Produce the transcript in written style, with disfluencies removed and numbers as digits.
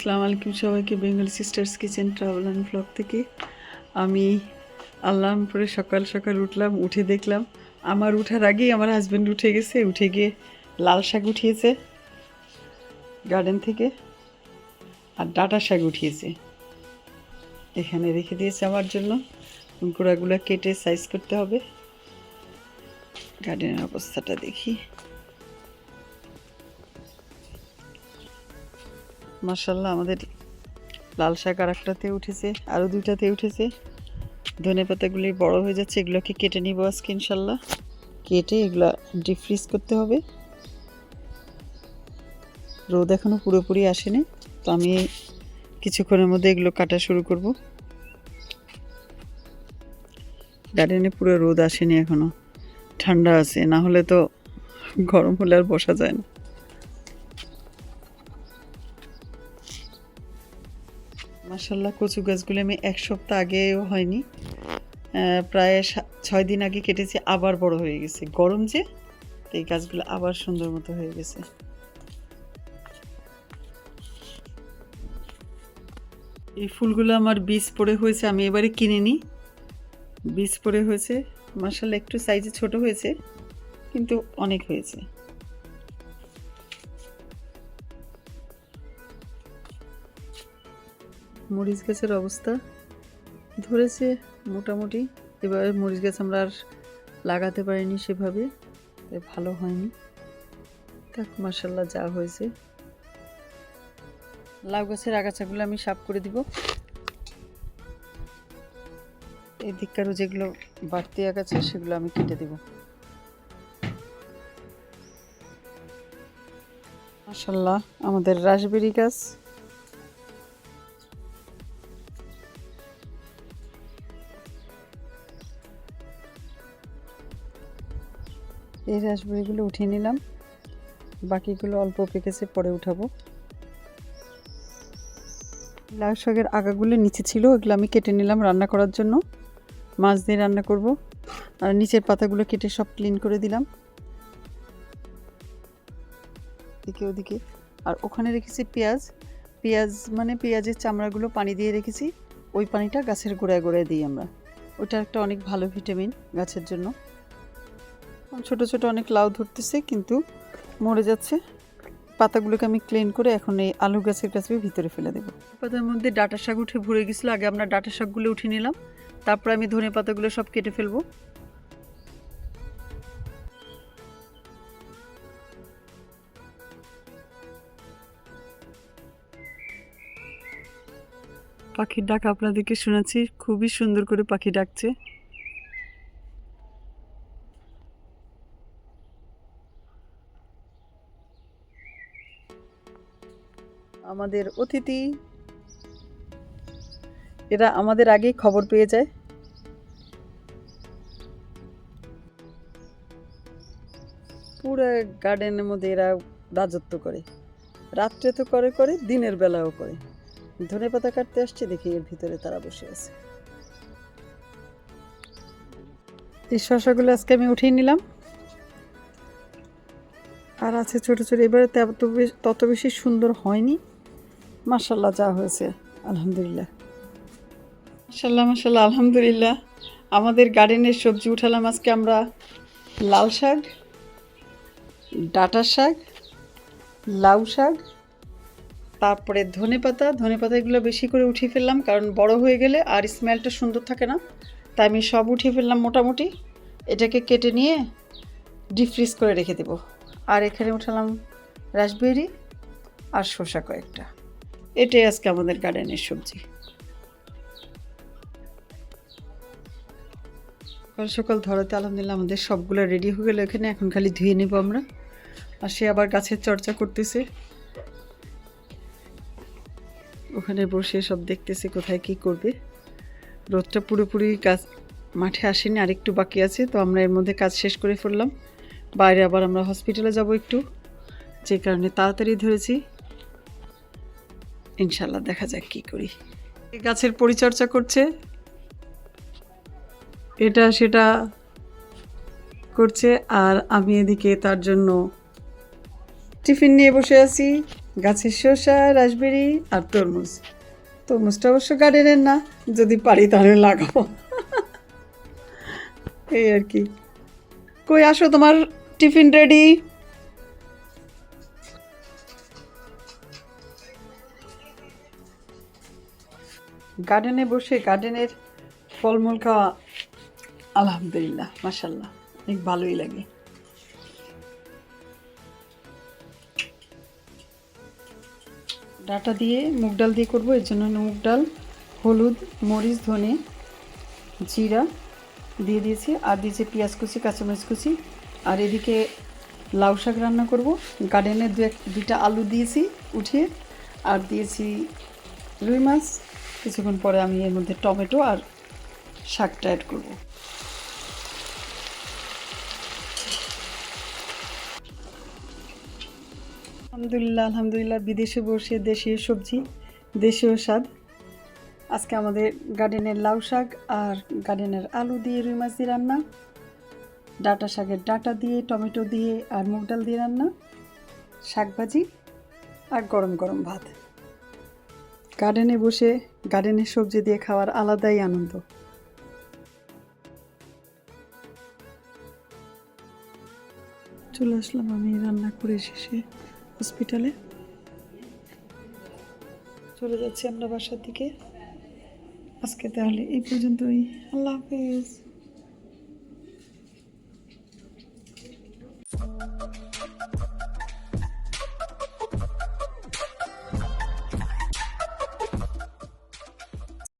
আসসালামু আলাইকুম সবাইকে Bengali sisters kitchen travel and blog থেকে। আমি আল্লাহর পরে সকাল সকাল উঠলাম, উঠে দেখলাম আমার উঠার আগেই আমার হাজব্যান্ড উঠে গেছে, উঠে গিয়ে লাল শাক উঠিয়েছে গার্ডেন থেকে আর ডাঁটা শাক উঠিয়েছে, এখানে রেখে দিয়েছে আমার জন্য। গোড়াগুলো কেটে সাইজ করতে হবে। গার্ডেনের অবস্থাটা দেখি, মাশাআল্লাহ আমাদের লাল শাক আর একটাতে উঠেছে, আরও দুইটাতে উঠেছে। ধনে পাতাগুলি বড় হয়ে যাচ্ছে, এগুলোকে কেটে নিব আজকে ইনশাল্লাহ। কেটে এগুলো ডিপ ফ্রিজ করতে হবে। রোদ এখনও পুরোপুরি আসেনি, তো আমি কিছুক্ষণের মধ্যে এগুলো কাটা শুরু করব। গার্ডেনে পুরো রোদ আসেনি এখনও, ঠান্ডা আছে, না হলে তো গরম হলে আর বসা যায় না। মাশাল্লাহ কচু গাছগুলো আমি এক সপ্তাহ আগেও হয়নি, প্রায় 6 দিন আগে কেটেছি, আবার বড় হয়ে গেছে। গরম যে, এই গাছগুলো আবার সুন্দর মতো হয়ে গেছে। এই ফুলগুলো আমার বীজ পড়ে হয়েছে, আমি এবারে কিনিনি, বীজ পড়ে হয়েছে। মাশাআল্লাহ একটু সাইজে ছোট হয়েছে, কিন্তু অনেক হয়েছে। মরিচ গাছের অবস্থা ধরেছে মোটামুটি। এবার মরিচ গাছ আমরা আর লাগাতে পারিনি সেভাবে, তাই ভালো হয়নি। থাক, মাশাআল্লাহ যা হয়েছে। লাউ গাছের আগাছাগুলো আমি সাফ করে দিব। এই দিককারও যেগুলো বাড়তি আগাছা সেগুলো আমি কেটে দেব। মাশাআল্লাহ আমাদের রাসবেরি গাছ, এই রাসবেরিগুলো উঠিয়ে নিলাম, বাকিগুলো অল্প পেকেছে, পরে উঠাবো। লাউ শাকের আগাগুলো নিচে ছিল, ওগুলো আমি কেটে নিলাম রান্না করার জন্য, মাছ দিয়ে রান্না করব। আর নিচের পাতাগুলো কেটে সব ক্লিন করে দিলাম দিকে ওদিকে। আর ওখানে রেখেছি পেঁয়াজ, পেঁয়াজ মানে পেঁয়াজের চামড়াগুলো পানি দিয়ে রেখেছি, ওই পানিটা গাছের গোড়ায় গোড়ায় দিই আমরা। ওটা একটা অনেক ভালো ভিটামিন গাছের জন্য। ছোট ছোট অনেক লাউ ধরতেছে কিন্তু মরে যাচ্ছে। পাতাগুলোকে আমি ক্লিন করে এখন এই আলু গাছের কাছে ভিতরে ফেলে দেবো। পাতার মধ্যে ডাঁটা শাক উঠে ভরে গেছিলো, আগে আমরা ডাঁটা শাকগুলো উঠিয়ে নিলাম, তারপর আমি ধনে পাতাগুলো সব কেটে ফেলবো। পাখির ডাক আপনাদেরকে শোনাচ্ছি, খুবই সুন্দর করে পাখি ডাকছে। আমাদের অতিথি, এরা আমাদের আগেই খবর পেয়ে যায়। পুরো গার্ডেনের মধ্যে এরা রাজত্ব করে, রাত্রে তো করে করে, দিনের বেলাও করে। ধনে পাতা কাটতে আসছে, দেখি এর ভিতরে তারা বসে আছে। এই শশাগুলো আজকে আমি উঠিয়ে নিলাম, আর আছে ছোট ছোট। এবারে তত বেশি সুন্দর হয়নি, মাশাআল্লাহ যা হয়েছে আলহামদুলিল্লাহ। মাশাআল্লাহ মাশাআল্লাহ আলহামদুলিল্লাহ। আমাদের গার্ডেনের সবজি উঠালাম আজকে আমরা: লাল শাক, ডাঁটা শাক, লাউ শাক, তারপরে ধনে পাতা। ধনে পাতাগুলো বেশি করে উঠিয়ে ফেললাম, কারণ বড় হয়ে গেলে আর স্মেলটা সুন্দর থাকে না, তাই আমি সব উঠিয়ে ফেললাম মোটামুটি। এটাকে কেটে নিয়ে ডিপ ফ্রিজ করে রেখে দেব। আর এখানে উঠালাম রাসবেরি আর শসা কয়েকটা। এটাই আজকে আমাদের গার্ডেনের সবজি। সকাল সকাল ধরাতে আলহামদুলিল্লাহ আমাদের সবগুলো রেডি হয়ে গেলো এখানে। এখন খালি ধুয়ে নেব আমরা। আর সে আবার গাছের চর্চা করতেছে, ওখানে বসে সব দেখতেছে কোথায় কি করবে। রোদটা পুরোপুরি কাজ মাঠে আসেনি, আরেকটু বাকি আছে, তো আমরা এর মধ্যে কাজ শেষ করে ফেললাম। বাইরে আবার আমরা হসপিটালে যাব একটু, যে কারণে তাড়াতাড়ি ধরেছি। ইনশাল্লাহ দেখা যাক কি করি। গাছের পরিচর্যা করছে, এটা সেটা করছে, আর আমি এদিকে তার জন্য টিফিন নিয়ে বসে আছি। গাছের শসা, রাসবেরি আর তরমুজ। তরমুজটা অবশ্য গার্ডেনের না, যদি পারি তাহলে লাগাবো। এই আর কি। কই আসো, তোমার টিফিন রেডি। গার্ডেনে বসে গার্ডেনের ফলমূল খাওয়া আলহামদুলিল্লাহ মাশাল্লাহ অনেক ভালোই লাগে। ডাটা দিয়ে মুগ ডাল দিয়ে করবো, এর জন্য মুগ ডাল, হলুদ, মরিচ, ধনে, জিরা দিয়ে দিয়েছি, আর দিয়েছি পেঁয়াজ কুচি, কাঁচামরিচ কুচি। আর এদিকে লাউ শাক রান্না করব। গার্ডেনে দুইটা আলু দিয়েছি উঠিয়ে, আর দিয়েছি রুই মাছ। কিছুক্ষণ পরে আমি এর মধ্যে টমেটো আর শাকটা অ্যাড করব। আলহামদুলিল্লাহ আলহামদুলিল্লাহ, বিদেশে বসে দেশীয় সবজি, দেশীয় স্বাদ। আজকে আমাদের গার্ডেনের লাউ শাক আর গার্ডেনের আলু দিয়ে রুই মাছ দিয়ে রান্না, ডাটা শাকের ডাটা দিয়ে, টমেটো দিয়ে আর মুগ ডাল দিয়ে রান্না, শাক ভাজি আর গরম গরম ভাত। গার্ডেনে বসে গার্ডেনের সবজি দিয়ে খাওয়ার আলাদাই আনন্দ। চলে আসলাম আমি রান্না করে শেষে হসপিটালে। চলে যাচ্ছি আমরা বাসার দিকে। আজকে তাহলে এই পর্যন্তই। আল্লাহ হাফেজ।